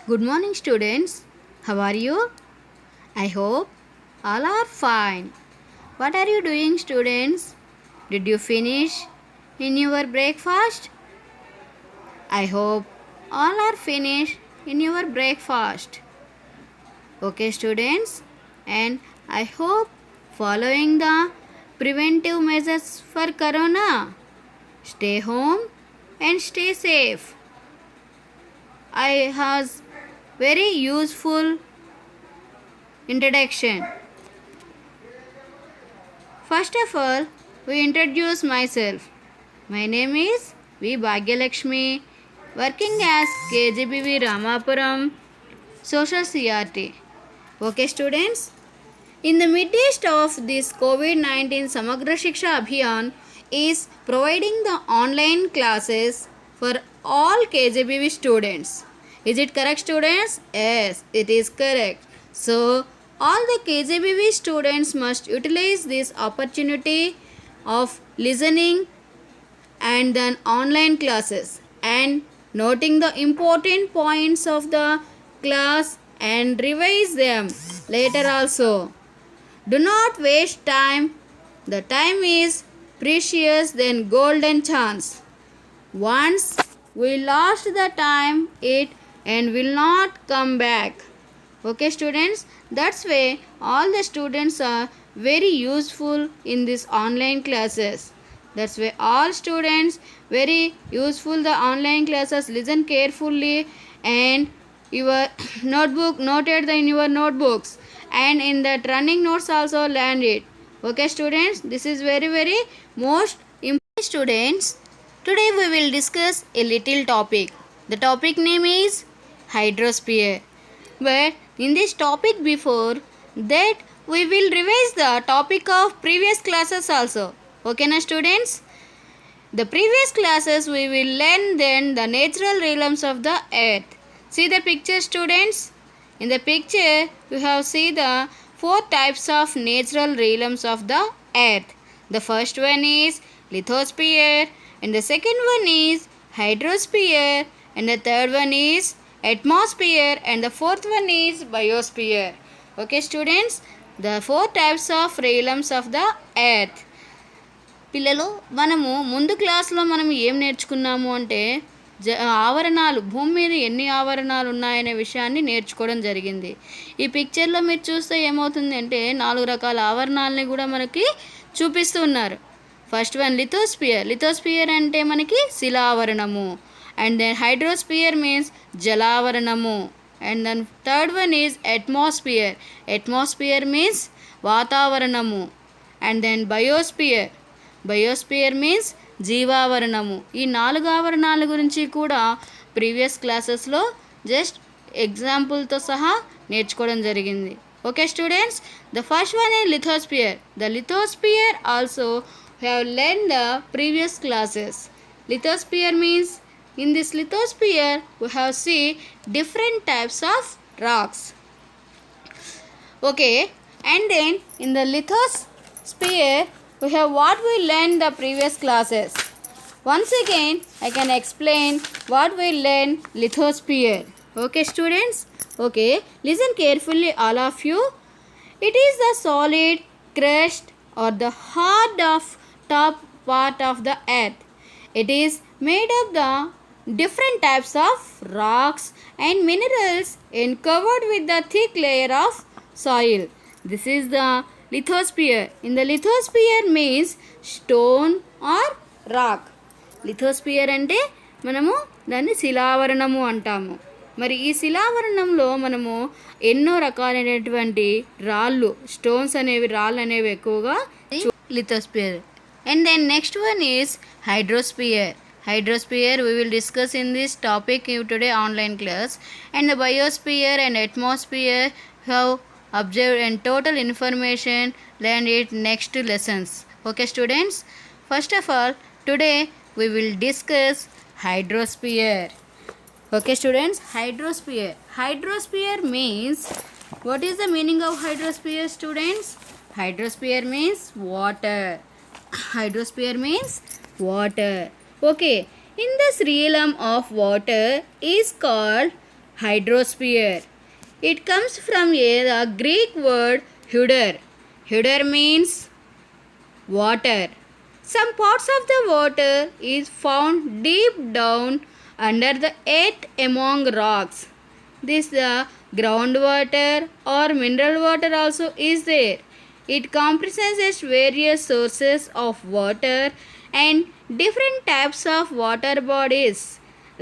Good morning, students. How are you? I hope all are fine. What are you doing, students? Did you finish in your breakfast? I hope all are finished in your breakfast. Okay, students, and I hope following the preventive measures for corona. Stay home and stay safe. I has very useful introduction. First of all, we introduce myself. My name is V. Bhagyalakshmi, working as KGBV Ramapuram, Social CRT. Okay, students? In the midst of this COVID-19 Samagra Shiksha Abhiyan is providing the online classes for all KGBV students. Is it correct, students? Yes, it is correct. So, all the KGBV students must utilize this opportunity of listening and then online classes and noting the important points of the class and revise them later also. Do not waste time. The time is precious than golden chance. Once we lost the time, it and will not come back. Okay, students, that's why all the students are very useful in this online classes. That's why all students very useful the online classes. Listen carefully and your notebook noted in your notebooks and in that running notes also learn it. Okay, students, this is very most important. Students, today we will discuss a little topic. The topic name is hydrosphere. But in this topic before that we will revise the topic of previous classes also. Okay na students? The previous classes we will learn then the natural realms of the earth. See the picture, students? In the picture you have see the four types of natural realms of the earth. The first one is lithosphere and the second one is hydrosphere and the third one is atmosphere and the fourth one is biosphere. Okay, students, the four types of realms of the earth. పిల్లలు మనము ముందు క్లాస్లో మనం ఏం నేర్చుకున్నాము అంటే ఆవరణాలు భూమి మీద ఎన్ని ఆవరణాలు ఉన్నాయనే విషయాన్ని నేర్చుకోవడం జరిగింది. ఈ పిక్చర్లో మీరు చూస్తే ఏమవుతుంది అంటే 4 రకాల ఆవరణాలని కూడా మనకి చూపిస్తూ ఉన్నారు. First one lithosphere. లిథోస్పియర్ అంటే మనకి శిలావరణము. And then hydrosphere means జలావరణము. And then third one is atmosphere. Atmosphere means వాతావరణము. And then biosphere. Biosphere means జీవావరణము. ఈ 4 ఆవరణాల గురించి కూడా ప్రీవియస్ క్లాసెస్లో జస్ట్ ఎగ్జాంపుల్తో సహా నేర్చుకోవడం జరిగింది. Okay students, the first one is lithosphere. The lithosphere also have learned the previous classes. Lithosphere means in this lithosphere we have see different types of rocks. Okay, and then in the lithosphere we have what we learned the previous classes. Once again I can explain what we learned lithosphere. Okay students, okay, listen carefully all of you. It is the solid crust or the hard of top part of the earth. It is made of the different types of rocks and minerals and covered with the thick layer of soil. This is the lithosphere. In the lithosphere means stone or rock. Lithosphere అంటే మనము దాన్ని శిలావరణము అంటాము. మరి ఈ శిలావరణంలో మనము ఎన్నో రకాలైనటువంటి రాళ్ళు, స్టోన్స్ అనేవి, రాళ్ళు అనేవి ఎక్కువగా lithosphere. And then next one is hydrosphere. Hydrosphere we will discuss in this topic today online class. And the biosphere and atmosphere have observed and total information learned it next lessons. Okay students, first of all today we will discuss hydrosphere. Okay students, hydrosphere. Hydrosphere means, what is the meaning of hydrosphere students? Hydrosphere means water. Hydrosphere means water. Okay, in this realm of water is called hydrosphere. It comes from the Greek word hydr. Hydr means water. Some parts of the water is found deep down under the earth among rocks. This the groundwater or mineral water also is there. It comprises various sources of water and different types of water bodies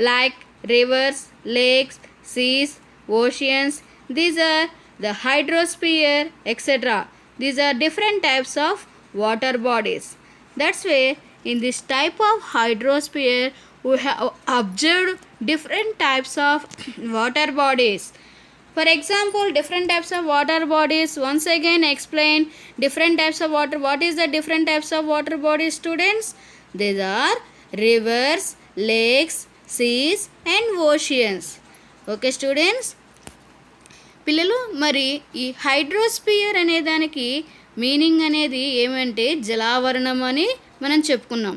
like rivers, lakes, seas, oceans. These are the hydrosphere, etc. These are different types of water bodies. That's why in this type of hydrosphere we have observed different types of water bodies. For example, different types of water bodies. Once again explain different types of water. What is the different types of water bodies, students? These are rivers, lakes, seas and oceans. Okay students? పిల్లలు మరి ఈ hydrosphere అనే దానికి meaning అనేది ఏమంటే జలావరణం అని మనం చెప్పుకున్నాం.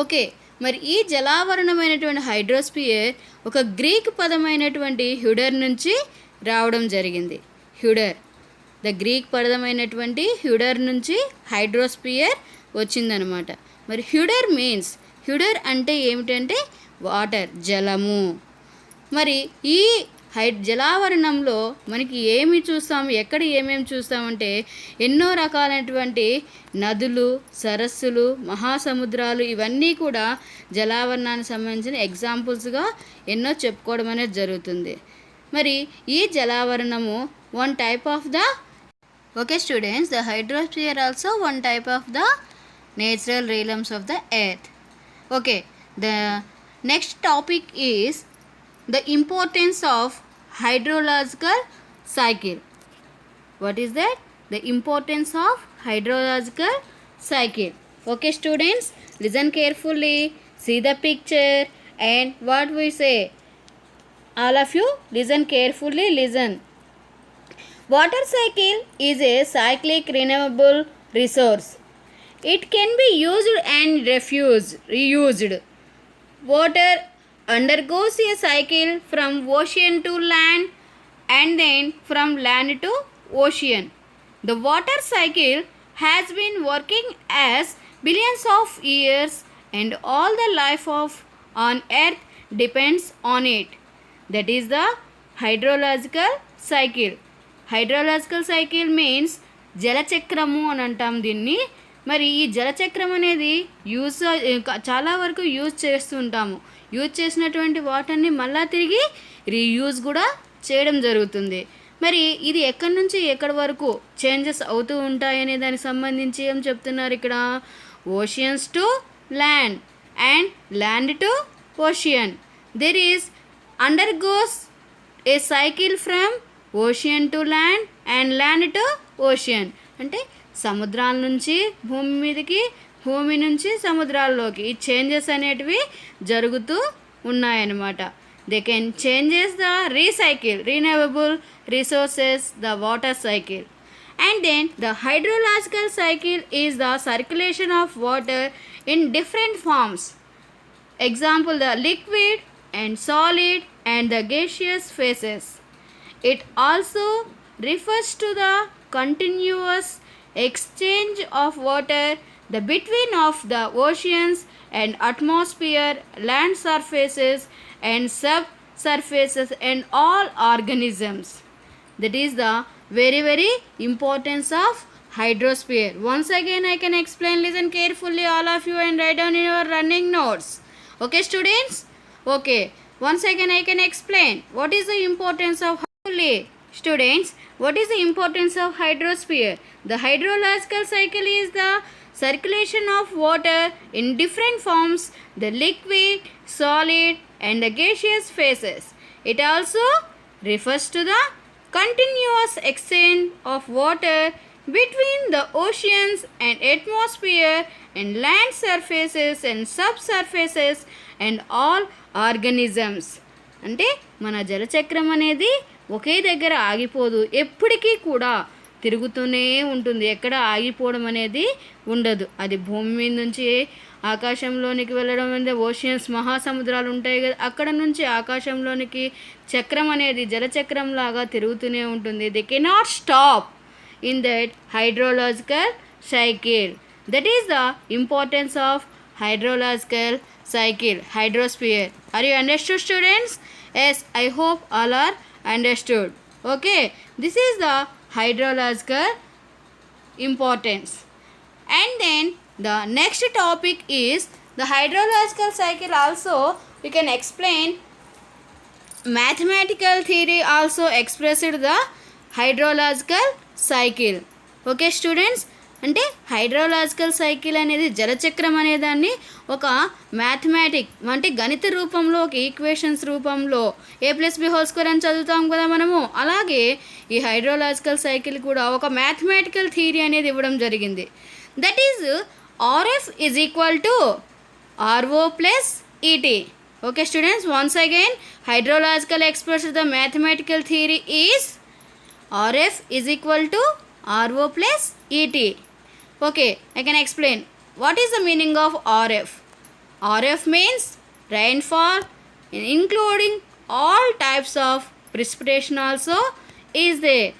ఓకే, మరి ఈ జలావరణమైనటువంటి హైడ్రోస్పియర్ ఒక గ్రీక్ పదమైనటువంటి హ్యుడర్ నుంచి రావడం జరిగింది. హ్యుడర్, ద గ్రీక్ పదమైనటువంటి హ్యుడర్ నుంచి హైడ్రోస్పియర్ వచ్చిందనమాట. మరి హ్యుడర్ మీన్స్, హ్యుడర్ అంటే ఏమిటంటే వాటర్, జలము. మరి ఈ జలావరణంలో మనకి ఏమి చూస్తాం, ఎక్కడ ఏమేమి చూస్తామంటే ఎన్నో రకాలైనటువంటి నదులు, సరస్సులు, మహాసముద్రాలు, ఇవన్నీ కూడా జలావరణానికి సంబంధించిన ఎగ్జాంపుల్స్గా ఎన్నో చెప్పుకోవడం అనేది జరుగుతుంది. మరి ఈ జలావరణము one type of the okay students, the hydrosphere also one type of the natural realms of the earth. Okay, the next topic is the importance of hydrological cycle. What is that? The importance of hydrological cycle. Okay students, listen carefully, see the picture and what we say. All of you listen carefully, listen. Water cycle is a cyclic renewable resource. It can be used and reused. Water undergoes a cycle from ocean to land and then from land to ocean. The water cycle has been working as billions of years and all the life of on earth depends on it. That is the hydrological cycle. Hydrological cycle means జలచక్రము అని అంటాం దీన్ని. మరి ఈ జలచక్రం అనేది చాలా వరకు use చేస్తుంటాము. Use చేసినటువంటి వాటర్ని మళ్ళా తిరిగి రీయూజ్ కూడా చేయడం జరుగుతుంది. మరి ఇది ఎక్కడి నుంచి ఎక్కడి వరకు చేంజెస్ అవుతూ ఉంటాయనే దానికి సంబంధించి ఏం చెప్తున్నారు ఇక్కడ? Oceans to land and land to ocean. There is undergoes A cycle from ocean to land and land to ocean. అంటే సముద్రాల నుంచి భూమి మీదకి, భూమి నుంచి సముద్రాల్లోకి ఈ చేంజెస్ అనేటివి జరుగుతూ ఉన్నాయన్నమాట. They can changes the recycle, renewable resources, the water cycle. And then the hydrological cycle is the circulation of water in different forms. Example, the liquid and solid and the gaseous phases. It also refers to the continuous exchange of water the between of the oceans and atmosphere, land surfaces and subsurfaces and all organisms. That is the very importance of hydrosphere. Once again I can explain, listen carefully all of you and write down in your running notes. Okay students? Okay, once again I can explain what is the importance of students, what is the importance of hydrosphere? The hydrological cycle is the circulation of water in different forms, the liquid, solid and the gaseous phases. It also refers to the continuous exchange of water between the oceans and atmosphere and land surfaces and subsurfaces and all organisms. అంటే మన జలచక్రం అనేది ఒకే దగ్గర ఆగిపోదు, ఎప్పటికీ కూడా తిరుగుతూనే ఉంటుంది, ఎక్కడ ఆగిపోవడం అనేది ఉండదు. అది భూమి మీద నుంచి ఆకాశంలోనికి వెళ్ళడం అనేది ఓషియన్స్ మహాసముద్రాలు ఉంటాయి కదా, అక్కడ నుంచి ఆకాశంలోనికి చక్రం అనేది జలచక్రం లాగా తిరుగుతూనే ఉంటుంది. They cannot stop in that hydrological cycle. That is the importance of hydrological cycle, hydrosphere. Are you understood, students? Yes, I hope all are understood. Okay, this is the hydrological importance. And then the next topic is the hydrological cycle. Also we can explain mathematical theory also expressed the hydrological cycle. Okay students, అంటే hydrological cycle అనేది జలచక్రం అనేదాన్ని ఒక mathematic అంటే గణిత రూపంలో, ఒక equations రూపంలో a+b² అని చదువుతాం కదా మనము, అలాగే ఈ హైడ్రోలాజికల్ సైకిల్ కూడా ఒక మ్యాథమెటికల్ థియరీ అనేది ఇవ్వడం జరిగింది. That is RF is equal to RO plus ET. Okay students, once again hydrological expression the mathematical theory is RF is equal to RO plus ET. Okay, I can explain. What is the meaning of RF? RF means rainfall, including all types of precipitation also is there.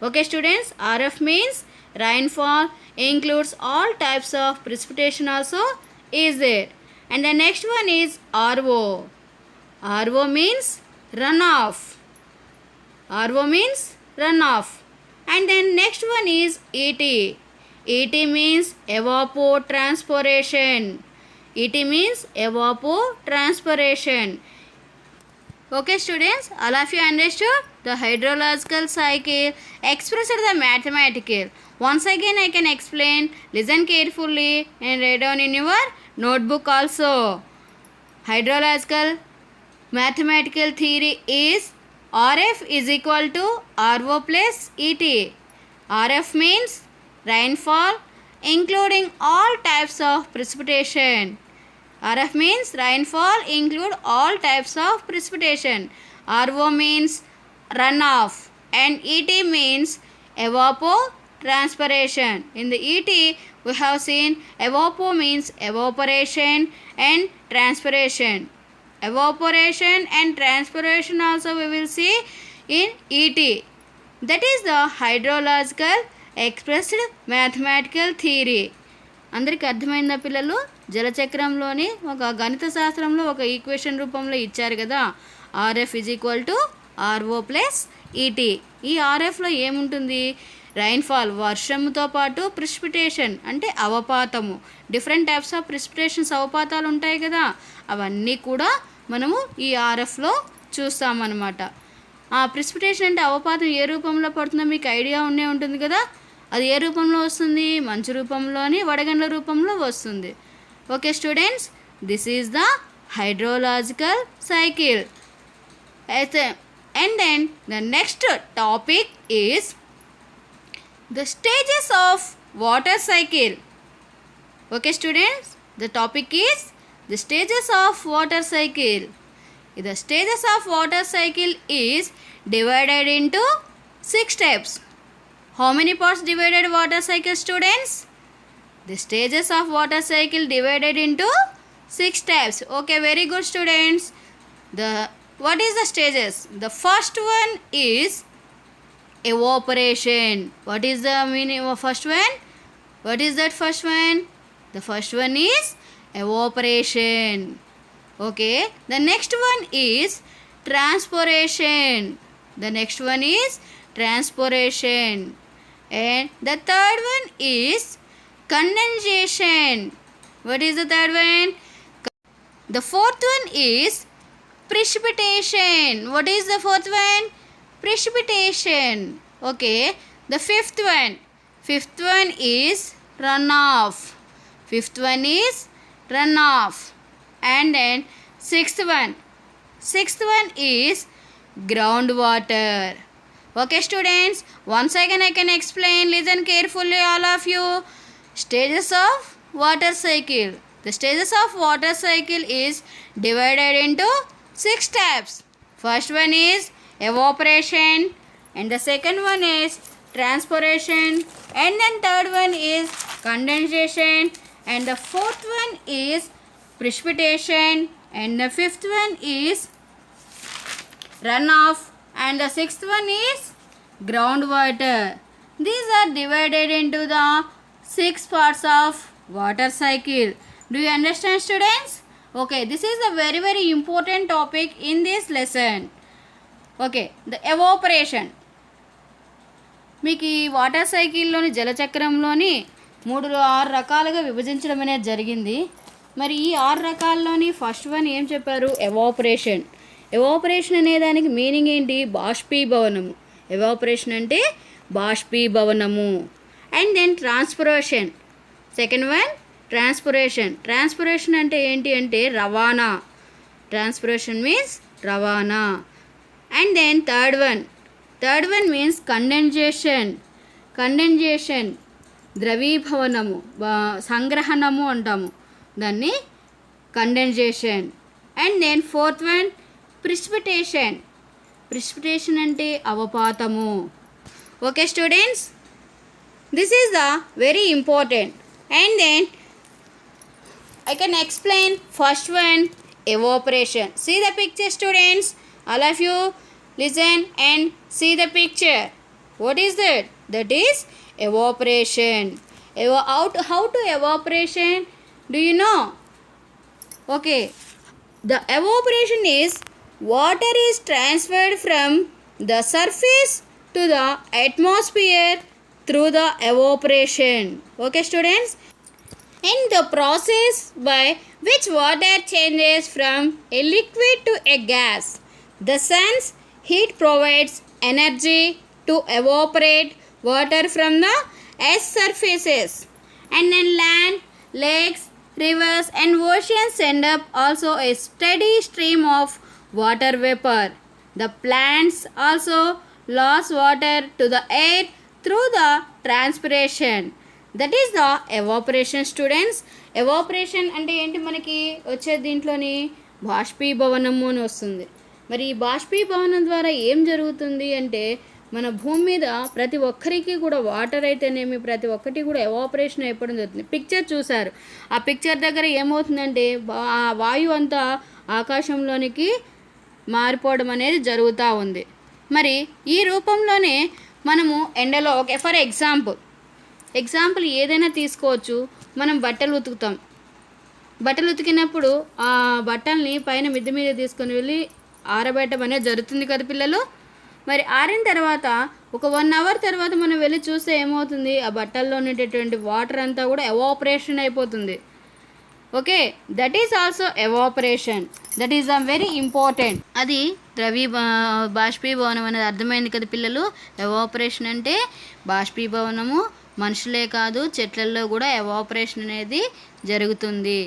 Okay students, RF means rainfall, includes all types of precipitation also is there. And the next one is RO. RO means runoff. RO means runoff. And then next one is ET. ET means evapotranspiration. ET means evapotranspiration. Okay students, all of you understood the hydrological cycle expressed the mathematical. Once again I can explain, listen carefully and write down in your notebook also. Hydrological mathematical theory is RF is equal to RO plus ET. RF means rainfall, including all types of precipitation. RF means rainfall include all types of precipitation. RO means runoff and ET means evapotranspiration. In the ET we have seen evapo means evaporation and transpiration. Evaporation and transpiration also we will see in ET. That is the hydrological expressed mathematical theory. అందరికి అర్థమైందా పిల్లలు? జలచక్రంలోని ఒక గణిత శాస్త్రంలో ఒక equation రూపంలో ఇచ్చారు కదా, RF is equal to RO plus ET. ఈ RFలో ఏముంటుంది? రైన్ఫాల్, వర్షంతో పాటు ప్రిసిపిటేషన్ అంటే అవపాతము, డిఫరెంట్ టైప్స్ ఆఫ్ ప్రిసిపిటేషన్స్, అవపాతాలు ఉంటాయి కదా, అవన్నీ కూడా మనము ఈ RFలో చూస్తామన్నమాట. ఆ ప్రిసిపిటేషన్ అంటే అవపాతం ఏ రూపంలో పడుతుందో మీకు ఐడియా ఉండే ఉంటుంది కదా, అది ఏ రూపంలో వస్తుంది? మంచు రూపంలోని, వడగండ్ల రూపంలో వస్తుంది. Okay students, this is the hydrological cycle. And then the next topic is the stages of water cycle. Okay students, the topic is the stages of water cycle. The stages of water cycle is divided into 6 steps. How many parts divided water cycle students? The stages of water cycle divided into 6 steps. Okay, very good students. What is the stages? The first one is evaporation. What is the meaning of first one? What is that first one? The first one is evaporation. Okay, the next one is transpiration. The next one is transpiration. And the third one is condensation. What is the third one? The fourth one is precipitation. What is the fourth one? Precipitation. Okay, the fifth one is runoff. Fifth one is runoff. And then sixth one is groundwater. Okay students, once again I can explain, listen carefully all of you. Stages of water cycle. The stages of water cycle is divided into 6 steps. First one is evaporation, and the second one is transpiration, and then third one is condensation, and the fourth one is precipitation, and the fifth one is runoff, and the sixth one is groundwater. These are divided into the 6 parts of water cycle. Do you understand, students? Okay, this is a very important topic in this lesson. Okay, the evaporation. మీకు ఈ water సైకిల్లోని జలచక్రంలోని 6 రకాలుగా విభజించడం అనేది జరిగింది. మరి ఈ 6 రకాల్లోని first one ఏం చెప్పారు? ఎవాపరేషన్. ఎవాపరేషన్ అనే దానికి మీనింగ్ ఏంటి? బాష్పీభవనము. ఎవాపరేషన్ అంటే బాష్పీభవనము. And then transpiration. Second one transpiration. Transpiration అంటే ఏంటి అంటే రవాణా. ట్రాన్స్పిరేషన్ మీన్స్ రవాణా. And then third one means condensation. Condensation ద్రవీభవనము, సంగ్రహణము అంటాము దాన్ని, condensation. And then fourth one precipitation. Precipitation అంటే అవపాతము. Okay students, this is the very important. And then I can explain first one, evaporation. See the picture, students. All of you listen and see the picture. What is that? That is evaporation. How to evaporation? Do you know? Okay. The evaporation is water is transferred from the surface to the atmosphere through the evaporation. Okay, students? In the process by which water changes from a liquid to a gas, the sun's heat provides energy to evaporate water from the earth's surfaces. And then land, lakes, rivers and oceans send up also a steady stream of water vapor. The plants also lose water to the air through the transpiration. That is the evaporation students. Evaporation అంటే ఏంటి? మనకి వచ్చే దీంట్లోని బాష్పీభవనము అని వస్తుంది. మరి ఈ బాష్పీభవనం ద్వారా ఏం జరుగుతుంది అంటే మన భూమి మీద ప్రతి ఒక్కరికి కూడా వాటర్ అయితేనేమి ప్రతి ఒక్కటి కూడా ఎవాపరేషన్ అయిపోవడం జరుగుతుంది. పిక్చర్ చూశారు. ఆ పిక్చర్ దగ్గర ఏమవుతుందంటే ఆ వాయువు అంతా ఆకాశంలోనికి మారిపోవడం అనేది జరుగుతూ ఉంది. మరి ఈ రూపంలోనే మనము ఎండలో ఫర్ ఎగ్జాంపుల్ ఏదైనా తీసుకోవచ్చు. మనం బట్టలు ఉతుకుతాం. బట్టలు ఉతికినప్పుడు ఆ బట్టల్ని పైన మిద్దె మీద తీసుకొని వెళ్ళి ఆరబెట్టడం అనేది జరుగుతుంది కదా పిల్లలు. మరి ఆరిన తర్వాత ఒక 1 అవర్ తర్వాత మనం వెళ్ళి చూస్తే ఏమవుతుంది? ఆ బట్టల్లో ఉండేటటువంటి వాటర్ అంతా కూడా ఎవాపరేషన్ అయిపోతుంది. Okay, that is also evaporation. That is very important. అది బాష్పీభవనం అనేది అర్థమైంది కదా పిల్లలు. ఎవాపరేషన్ అంటే బాష్పీభవనము. మనుషులే కాదు, చెట్లల్లో కూడా ఎవాపరేషన్ అనేది జరుగుతుంది.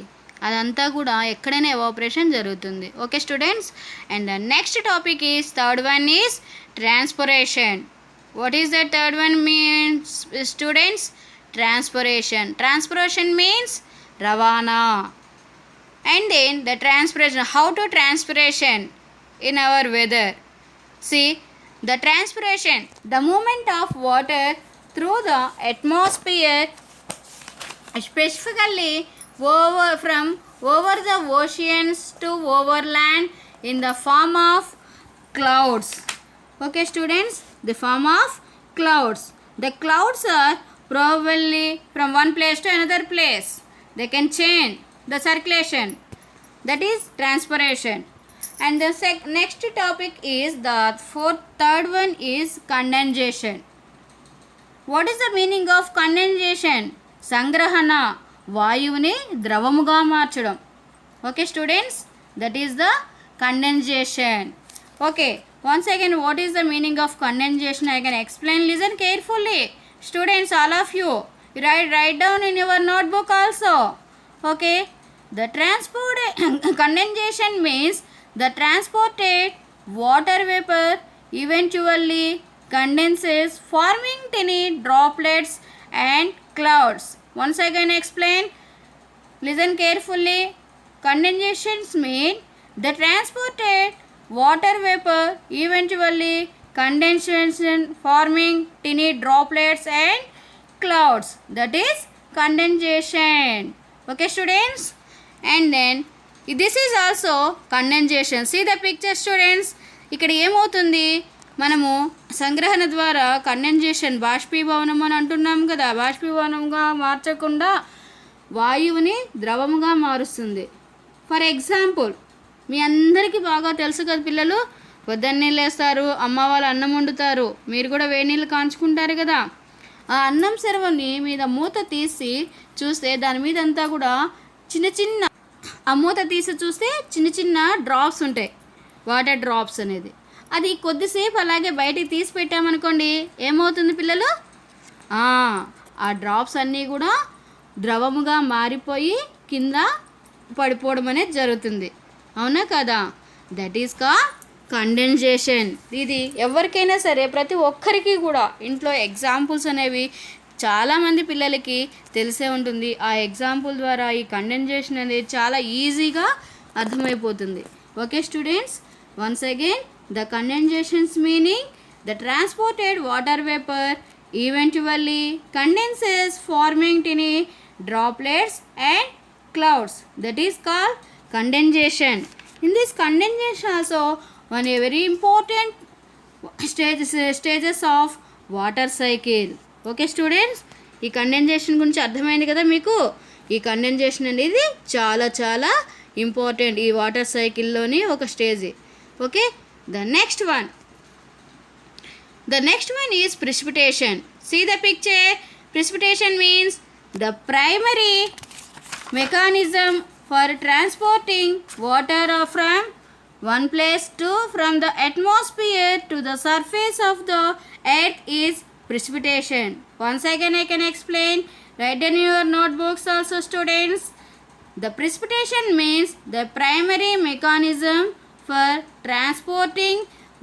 అదంతా కూడా ఎక్కడైనా ఎవాపరేషన్ జరుగుతుంది. Okay students, and the next topic is third one is transpiration. What is the third one means students? Transpiration. Transpiration means రవాణా. And then the transpiration. How to transpiration in our weather? See, the transpiration, the movement of water through the atmosphere, specifically from over the oceans to over land in the form of clouds. Okay students, the form of clouds. The clouds are probably from one place to another place. They can change the circulation. That is transpiration. And the next topic is the third one is condensation. What is the meaning of condensation? సంగ్రహణ, వాయువుని ద్రవముగా మార్చడం. Okay students, that is the condensation. Okay, once again, what is the meaning of condensation? I can explain. Listen carefully, students, all of you. Write down in your notebook also. Okay, the condensation means the transported water vapor eventually condenses, forming tiny droplets and clouds. Once again explain. Listen carefully. Condensations mean the transported water vapor eventually condensation forming tiny droplets and clouds, that is condensation. Okay students, and then this is also condensation. See the picture students. ఇక్కడ ఏమవుతుంది, మనము సంగ్రహణ ద్వారా condensation బాష్పీభవనం అని అంటున్నాం కదా, బాష్పీభవనంగా మార్చకుండా వాయువుని ద్రవముగా మారుస్తుంది. ఫర్ ఎగ్జాంపుల్, మీ అందరికీ బాగా తెలుసు కదా పిల్లలు, పొద్దున్నే లేస్తారు, అమ్మ వాళ్ళు అన్నం వండుతారు, మీరు కూడా వేడి నీళ్ళు కాంచుకుంటారు కదా. ఆ అన్నం సెరవని మీద మూత తీసి చూస్తే దాని మీద అంతా కూడా చిన్న చిన్న, ఆ మూత తీసి చూస్తే చిన్న చిన్న డ్రాప్స్ ఉంటాయి, వాటర్ డ్రాప్స్ అనేది. అది కొద్దిసేపు అలాగే బయటికి తీసి పెట్టామనుకోండి, ఏమవుతుంది పిల్లలు, ఆ డ్రాప్స్ అన్నీ కూడా ద్రవముగా మారిపోయి కింద పడిపోవడం అనేది జరుగుతుంది. అవునా కదా? That is condensation. ఇది ఎవరికైనా సరే, ప్రతి ఒక్కరికి కూడా ఇంట్లో ఎగ్జాంపుల్స్ అనేవి చాలామంది పిల్లలకి తెలిసే ఉంటుంది. ఆ ఎగ్జాంపుల్ ద్వారా ఈ కండెన్సేషన్ అనేది చాలా ఈజీగా అర్థమైపోతుంది. Okay students, once again the condensations meaning the transported water vapour eventually condenses forming tiny droplets and clouds, that is called condensation. In this condensation also one very important stages of water cycle. Okay students, ఈ condensation గురించి అర్థమైంది కదా మీకు. ఈ condensation అనేది చాలా చాలా important ఈ వాటర్ సైకిల్లోని ఒక stage. Okay, the next one is precipitation. See the picture. Precipitation means the primary mechanism for transporting water from one place to from the atmosphere to the surface of the earth is precipitation. Once again I can explain. Write in your notebooks also students. The precipitation means the primary mechanism for transporting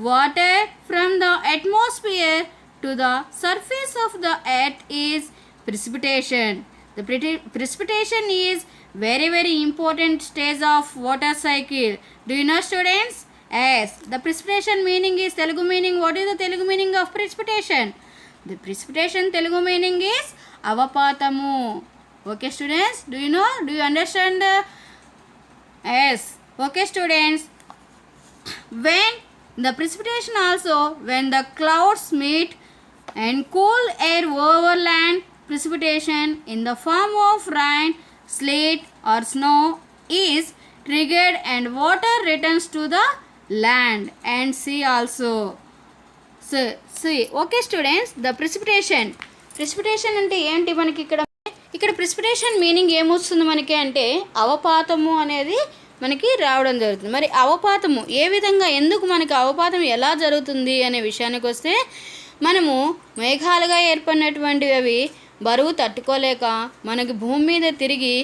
water from the atmosphere to the surface of the earth is precipitation. The precipitation is very very important stage of water cycle. Do you know students? Yes, the precipitation meaning is Telugu meaning. What is the Telugu meaning of precipitation? The precipitation Telugu meaning is avapatamu. Okay students, do you know? Do you understand? Yes. Okay students, when the precipitation also when the clouds meet and cool air over land, precipitation in the form of rain, sleet or snow is triggered and water returns to the land and sea also. So see, okay students, the precipitation అంటే ఏంటి మనకి ఇక్కడ precipitation meaning ఏమొస్తుంది మనకి అంటే అవపాతము అనేది మనకి రావడం జరుగుతుంది. మరి అవపాతము ఏ విధంగా, ఎందుకు మనకి అవపాతం ఎలా జరుగుతుంది అనే విషయానికి వస్తే, మనము మేఘాలుగా ఏర్పడినటువంటివి అవి బరువు తట్టుకోలేక మనకి భూమి మీద తిరిగి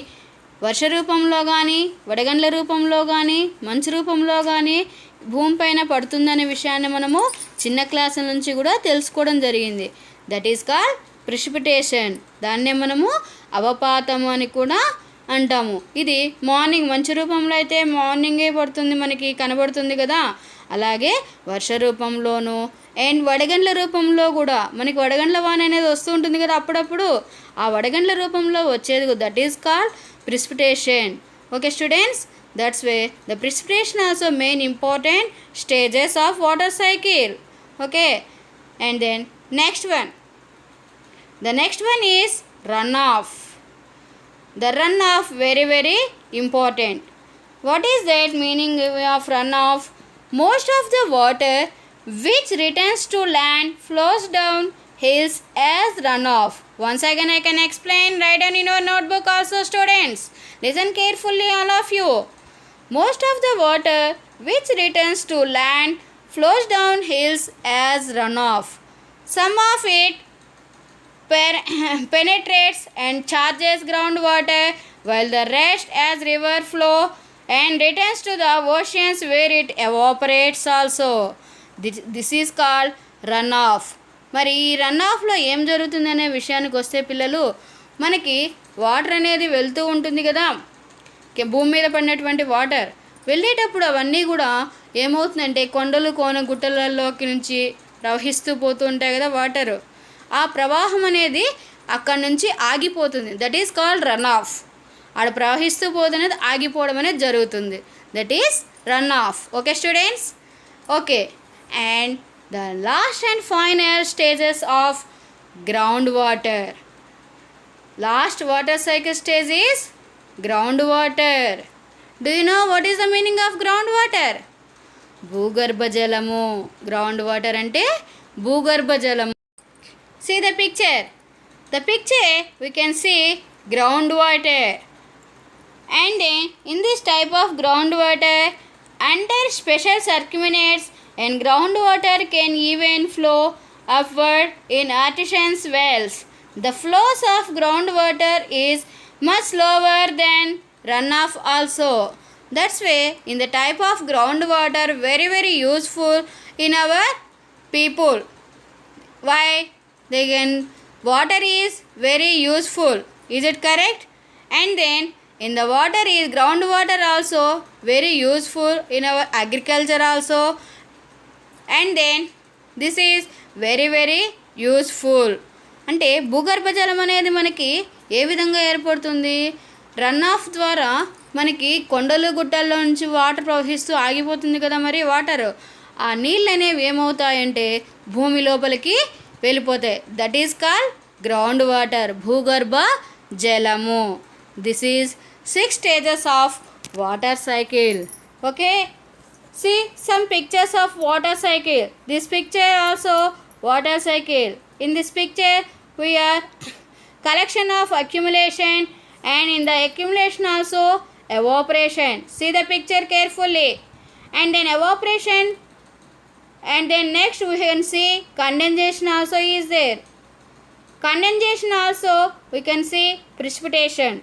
వర్ష రూపంలో కానీ, వడగండ్ల రూపంలో కానీ, మంచు రూపంలో కానీ భూమిపైన పడుతుందనే విషయాన్ని మనము చిన్న క్లాసుల నుంచి కూడా తెలుసుకోవడం జరిగింది. That is called precipitation. దాన్నే మనము అవపాతము అని కూడా అంటాము. ఇది మార్నింగ్ మంచు రూపంలో అయితే మార్నింగే పడుతుంది, మనకి కనబడుతుంది కదా. అలాగే వర్ష రూపంలోనూ అండ్ వడగండ్ల రూపంలో కూడా మనకి వడగండ్ల వాన అనేది వస్తూ ఉంటుంది కదా అప్పుడప్పుడు. ఆ వడగండ్ల రూపంలో వచ్చేది that is called precipitation. Okay students, that's way the precipitation also main important stages of water cycle. Okay, and then next one is run off. The runoff very very important. What is that meaning of runoff? Most of the water which returns to land flows down hills as runoff. Once again I can explain. Write down in your notebook also students. Listen carefully all of you. Most of the water which returns to land flows down hills as runoff. Some of it penetrates and charges groundwater, while the rest as river flow and returns to the oceans where it evaporates also. This is called runoff. మరి ఈ రన్ఆఫ్లో ఏం జరుగుతుందనే విషయానికి వస్తే పిల్లలు, మనకి water అనేది వెళ్తూ ఉంటుంది కదా, భూమి మీద పడినటువంటి వాటర్ వెళ్ళేటప్పుడు అవన్నీ కూడా ఏమవుతుందంటే కొండలు కోన గుట్టలలోకి నుంచి ప్రవహిస్తూ పోతూ ఉంటాయి కదా వాటరు. ఆ ప్రవాహం అనేది అక్కడి నుంచి ఆగిపోతుంది. That is called run of. ఆడ ప్రవహిస్తూ పోతున్నది ఆగిపోవడం అనేది జరుగుతుంది. That is run of. Okay students? Okay. And the last and final stages of ground water. Last water cycle stage is ground water. Do you know what is the meaning of ground water? భూగర్భ జలము. Ground water అంటే భూగర్భ జలము. See the picture. The picture we can see groundwater. And in this type of groundwater, under special circulates and groundwater can even flow upward in artesian wells. The flows of groundwater is much slower than runoff also. That's why in the type of groundwater very useful in our people. Why? They can water is very useful. Is it correct? And then in the water is groundwater also very useful in our agriculture also. And then this is very useful. అంటే భూగర్భ జలం అనేది మనకి ఏ విధంగా ఏర్పడుతుంది? Run of ద్వారా మనకి కొండలు గుట్టల్లో నుంచి వాటర్ ప్రవహిస్తూ ఆగిపోతుంది కదా మరి వాటర్. ఆ నీళ్ళు అనేవి ఏమవుతాయంటే భూమి లోపలికి వెళ్ళిపోతాయి. That is called ground water, భూగర్భ జలము. This is 6 stages of water cycle. Okay, see some pictures of water cycle. This picture also water cycle. In this picture we are collection of accumulation, and in the accumulation also evaporation. See the picture carefully. And then evaporation, and then next we can see condensation also is there. Condensation also we can see precipitation.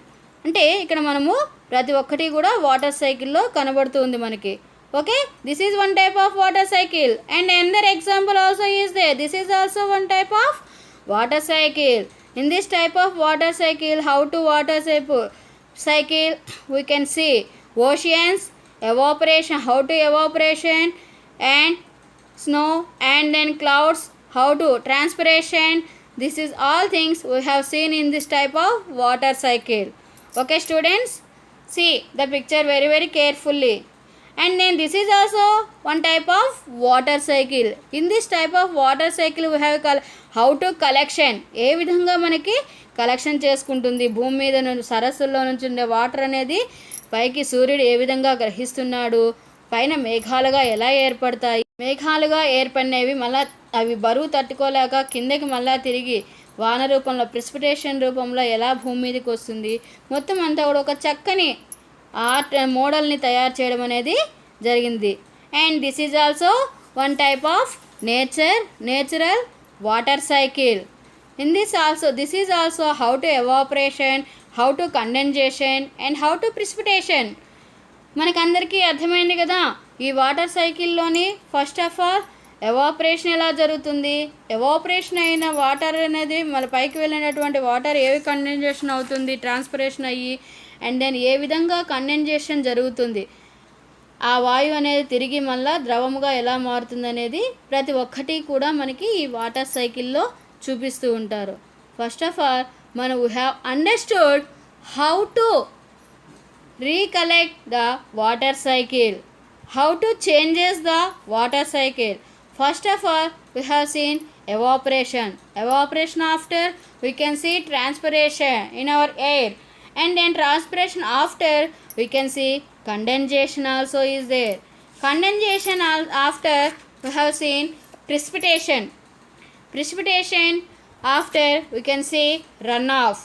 అంటే ఇక్కడ మనము ప్రతి ఒక్కటి కూడా water సైకిల్లో కనబడుతుంది మనకి. Okay, this is one type of water cycle. And another example also is there. This is also one type of water cycle. In this type of water cycle, how to water cycle we can see oceans, evaporation, how to evaporation, and snow, and then clouds, how to transpiration. This is all things we have seen in this type of water cycle. Okay students, see the picture very carefully. And then this is also one type of water cycle. In this type of water cycle we have how to collection. ఏ విధంగా మనకి collection చేసుకుంటుంది భూమి మీద నుంచి, సరస్సుల్లో నుంచి ఉండే water అనేది పైకి సూర్యుడు ఏ విధంగా గ్రహిస్తున్నాడు, పైన మేఘాలుగా ఎలా ఏర్పడతాయి, మేఘాలుగా ఏర్పడినవి మళ్ళీ అవి బరువు తట్టుకోలేక కిందకి మళ్ళీ తిరిగి వాన రూపంలో ప్రెసిపిటేషన్ రూపంలో ఎలా భూమి మీదకి వస్తుంది, మొత్తం అంతా కూడా ఒక చక్కని ఆర్ట్ మోడల్ని తయారు చేయడం అనేది జరిగింది. And this is also one type of natural water cycle. In this also, this is also how to evaporation, how to condensation, and how to precipitation. మనకందరికీ అర్థమైంది కదా ఈ వాటర్ సైకిల్లోని. ఫస్ట్ ఆఫ్ ఆల్ ఎవాపరేషన్ ఎలా జరుగుతుంది, evaporation అయిన water అనేది మన పైకి వెళ్ళినటువంటి వాటర్ ఏవి కండెన్సేషన్ అవుతుంది, ట్రాన్స్పిరేషన్ అయ్యి, అండ్ దెన్ ఏ విధంగా కండెన్సేషన్ జరుగుతుంది, ఆ వాయువు అనేది తిరిగి మళ్ళీ ద్రవముగా ఎలా మారుతుంది అనేది ప్రతి ఒక్కటి కూడా మనకి ఈ వాటర్ సైకిల్లో చూపిస్తూ ఉంటారు. ఫస్ట్ ఆఫ్ ఆల్ మనం we have understood how to recollect the water cycle, how to changes the water cycle. First of all we have seen evaporation after we can see transpiration in our air, and then transpiration after we can see condensation also is there. Condensation after we have seen precipitation after we can see runoff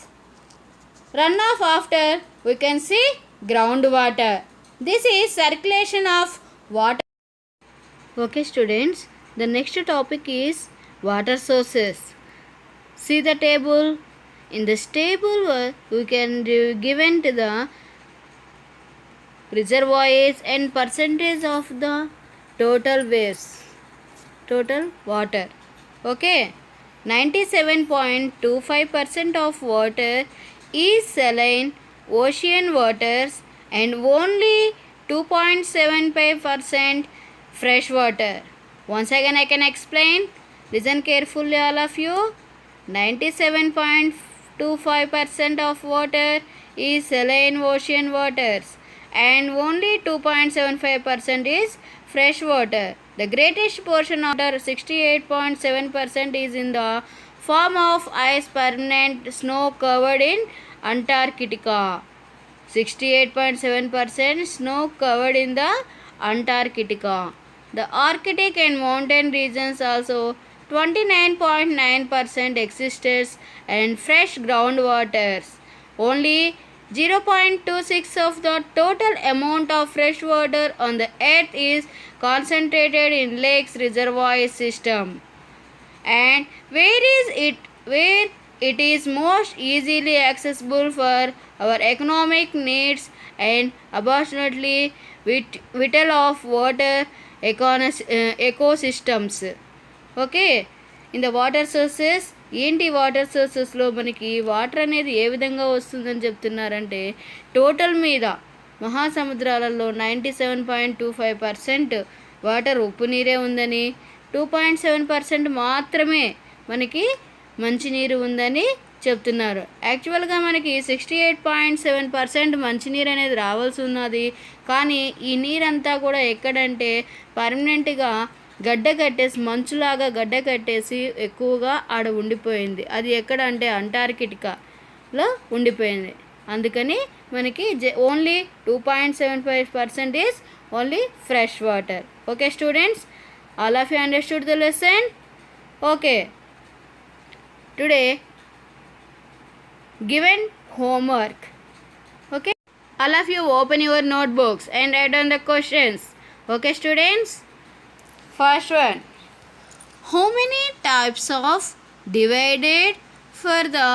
after we can see groundwater. This is circulation of water. Okay students, the next topic is water sources. See the table. In this table we can given to the reservoirs and percentage of the total water. Okay, 97.25% of water is saline ocean waters and only 2.75% fresh water. Once again I can explain. Listen carefully, all of you. 97.25% of water is saline ocean waters and only 2.75% is fresh water. The greatest portion of water, 68.7%, is in the form of ice permanent snow covered in Antarctica. 68.7% snow covered in the Antarctica. The Arctic and mountain regions also 29.9% exists and fresh groundwaters. Only 0.26 of the total amount of fresh water on the earth is concentrated in lakes reservoir system. And where it is most easily accessible for our economic needs and abundantly vital of water ecosystems. Okay in the water sources ఏంటి water సోర్సెస్లో మనకి water అనేది ఏ విధంగా వస్తుందని చెప్తున్నారంటే total మీద మహాసముద్రాలలో 97.25% water ఉప్పు నీరే ఉందని 2.7% మాత్రమే మనకి మంచినీరు ఉందని చెప్తున్నారు. యాక్చువల్గా మనకి 68.7% మంచినీరు అనేది రావాల్సి ఉన్నది. కానీ ఈ నీరంతా కూడా ఎక్కడంటే పర్మనెంట్గా గడ్డ కట్టేసి మంచులాగా గడ్డ కట్టేసి ఎక్కువగా ఆడ ఉండిపోయింది. అది ఎక్కడ అంటే అంటార్కిటికాలో ఉండిపోయింది. అందుకని మనకి only 2.75% is only fresh water. Okay students, all of you understood the lesson? Okay, today given homework. Okay, all of you open your notebooks and write down the questions. Okay students, first one, how many types of divided for the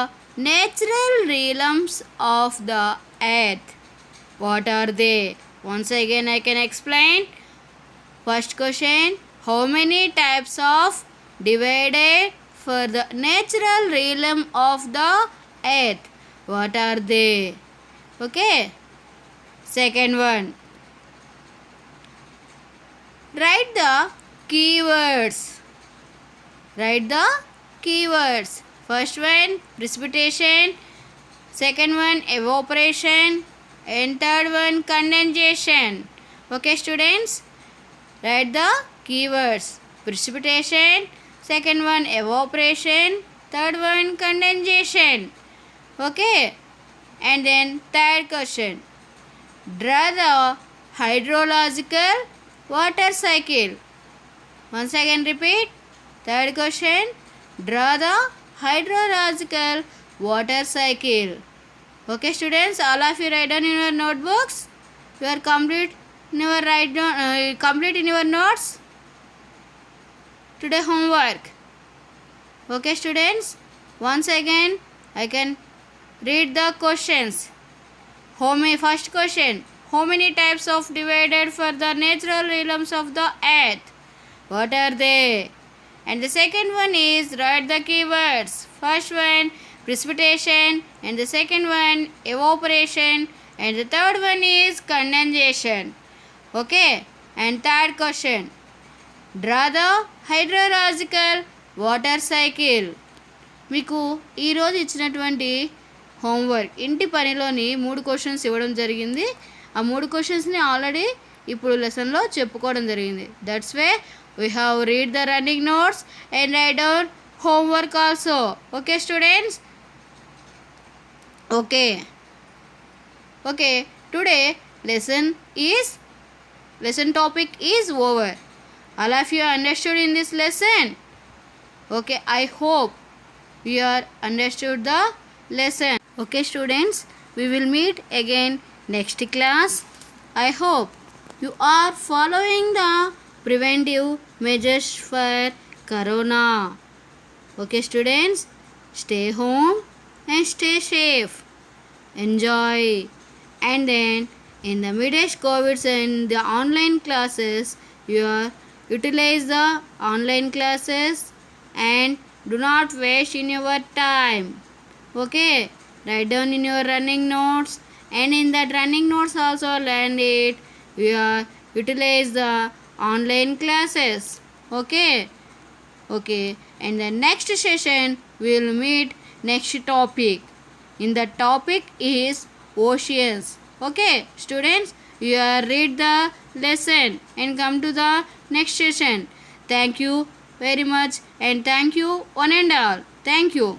natural realms of the earth? What are they? Once again I can explain. First question, how many types of divided for the natural realm of the earth? What are they? Okay, second one, write the keywords. Write the keywords. First one, precipitation, second one, evaporation, and third one, condensation. Okay students, write the keywords. Precipitation, second one, evaporation, third one, condensation. Okay, and then third question, draw the hydrological water cycle. Once again repeat, third question, draw the hydrological water cycle. Okay students, all of you write down in your notebooks. You are complete in your complete in your notes today homework. Okay students, once again I can read the questions. First question, how many types of divided for the natural realms of the earth? What are they? And the second one is write the keywords. First one, precipitation, and the second one, evaporation, and the third one is condensation. Okay, and third question, draw the hydrological water cycle. మీకు ఈరోజు ఇచ్చినటువంటి homework ఇంటి పనిలోని 3 questions ఇవ్వడం జరిగింది. ఆ 3 క్వశ్చన్స్ని already ఇప్పుడు లెసన్లో చెప్పుకోవడం జరిగింది. That's way we have read the running notes and right down homework also. Okay students, okay okay today lesson topic is over. All of you understood in this lesson? Okay, I hope you are understood the lesson. Okay students, we will meet again next class. I hope you are following the preventive measures for corona. Okay students, stay home and stay safe, enjoy, and then in the midst COVID and the online classes, you are utilize the online classes and do not waste in your time. Okay, write down in your running notes, and in that running notes also learn it. We are utilize the online classes. Okay, Okay, in the next session we will meet next topic. In the topic is oceans. Okay, students, you are read the lesson and come to the next session. Thank you very much and thank you one and all. Thank you.